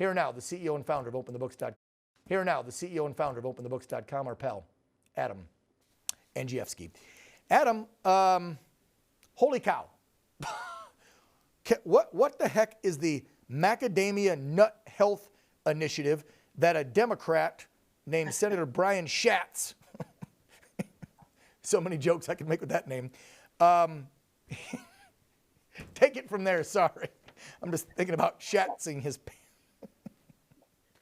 Here now, the CEO and founder of OpenTheBooks.com. Here now, the CEO and founder of OpenTheBooks.com, our pal, Adam Andrzejewski. Adam, holy cow. What the heck is the Macadamia Nut Health Initiative that a Democrat named Senator Brian Schatz, so many jokes I could make with that name, take it from there, sorry. I'm just thinking about Schatzing his pants.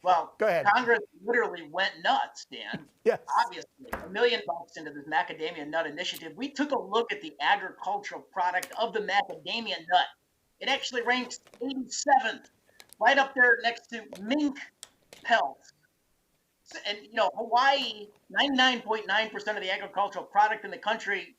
Well, go ahead. Congress literally went nuts, Dan. Yes. Obviously, $1 million into this macadamia nut initiative. We took a look at the agricultural product of the macadamia nut. It actually ranks 87th, right up there next to mink pelts. And, you know, Hawaii, 99.9% of the agricultural product in the country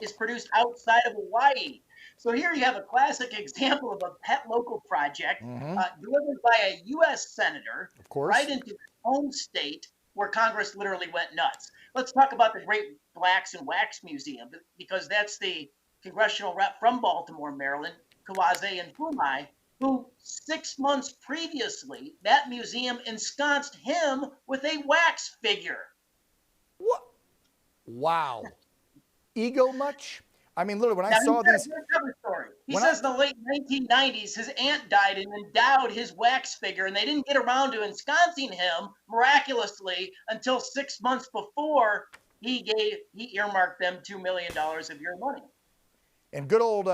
is produced outside of Hawaii. So here you have a classic example of a pet local project delivered by a U.S. senator, of course, right into his home state where Congress literally went nuts. Let's talk about the Great Blacks and Wax Museum, because that's the congressional rep from Baltimore, Maryland, Kawaze and Fumai, who 6 months previously, that museum ensconced him with a wax figure. What? Wow. Ego much? I mean, literally, when I saw this. He says in the late 1990s, his aunt died and endowed his wax figure, and they didn't get around to ensconcing him miraculously until 6 months before he earmarked them $2 million of your money. And good old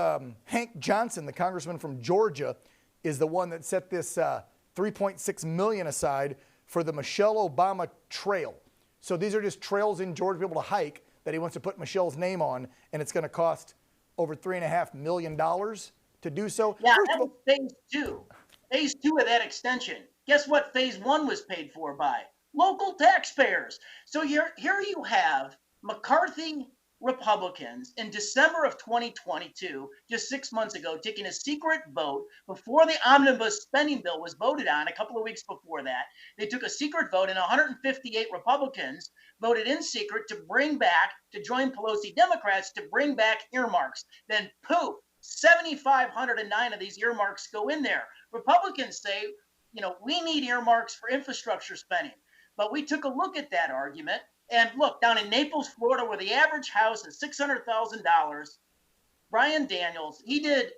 Hank Johnson, the congressman from Georgia, is the one that set this $3.6 million aside for the Michelle Obama Trail. So these are just trails in Georgia for people to hike that he wants to put Michelle's name on, and it's going to cost over $3.5 million to do so. Yeah, that was phase two. Phase two of that extension. Guess what phase one was paid for by? Local taxpayers. So here you have McCarthy Republicans in December of 2022, just 6 months ago, taking a secret vote before the omnibus spending bill was voted on a couple of weeks before that. They took a secret vote, and 158 Republicans voted in secret to join Pelosi Democrats to bring back earmarks. Then poof, 7,509 of these earmarks go in there. Republicans say, you know, we need earmarks for infrastructure spending. But we took a look at that argument. And look, down in Naples, Florida, where the average house is $600,000, Brian Daniels, he did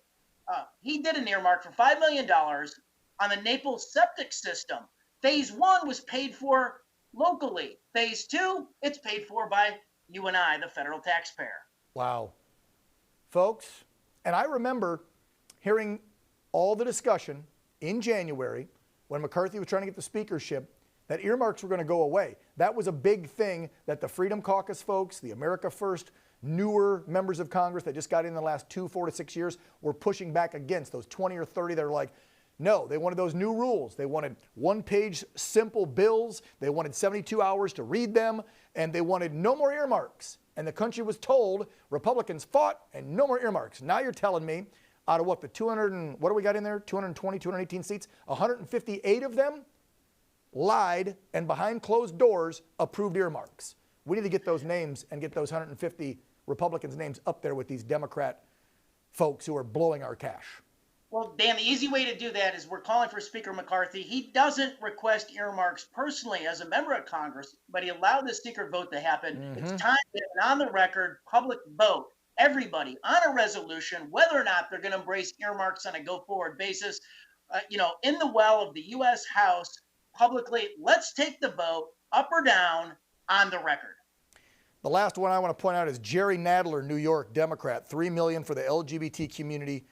an earmark for $5 million on the Naples septic system. Phase one was paid for locally. Phase two, it's paid for by you and I, the federal taxpayer. Wow. Folks, and I remember hearing all the discussion in January when McCarthy was trying to get the speakership that earmarks were going to go away. That was a big thing that the Freedom Caucus folks, the America First, newer members of Congress that just got in the last 4 to 6 years were pushing back against. Those 20 or 30 that are like, no, they wanted those new rules. They wanted one-page simple bills. They wanted 72 hours to read them, and they wanted no more earmarks. And the country was told, Republicans fought, and no more earmarks. Now you're telling me, out of what, the 200 and, what do we got in there? 220, 218 seats, 158 of them lied and behind closed doors approved earmarks. We need to get those names and get those 150 Republicans' names up there with these Democrat folks who are blowing our cash. Well, Dan, the easy way to do that is we're calling for Speaker McCarthy. He doesn't request earmarks personally as a member of Congress, but he allowed this secret vote to happen. It's time to have an on-the-record public vote, everybody, on a resolution, whether or not they're going to embrace earmarks on a go-forward basis. In the well of the U.S. House, publicly, let's take the vote up or down on the record. The last one I want to point out is Jerry Nadler, New York, Democrat, $3 million for the LGBT community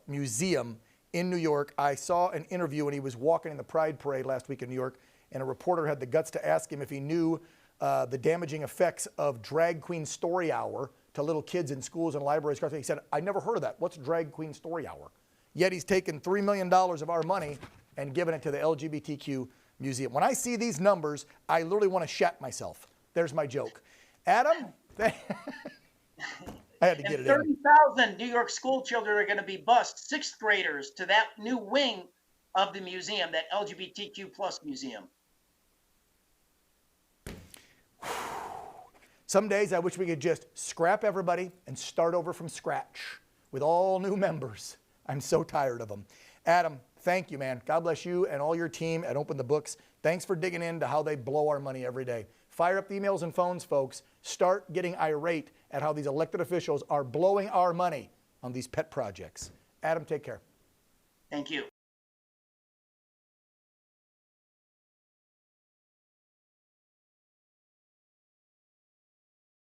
museum in New York. I saw an interview when he was walking in the Pride Parade last week in New York, and a reporter had the guts to ask him if he knew the damaging effects of drag queen story hour to little kids in schools and libraries. He said, I never heard of that. What's drag queen story hour? Yet he's taken $3 million of our money and given it to the LGBTQ museum. When I see these numbers, I literally want to shat myself. There's my joke. Adam, I had to get it 30,000 New York school children are going to be bused, sixth graders, to that new wing of the museum, that LGBTQ plus museum. Some days I wish we could just scrap everybody and start over from scratch with all new members. I'm so tired of them. Adam, thank you, man. God bless you and all your team at Open the Books. Thanks for digging into how they blow our money every day. Fire up the emails and phones, folks. Start getting irate at how these elected officials are blowing our money on these pet projects. Adam, take care. Thank you.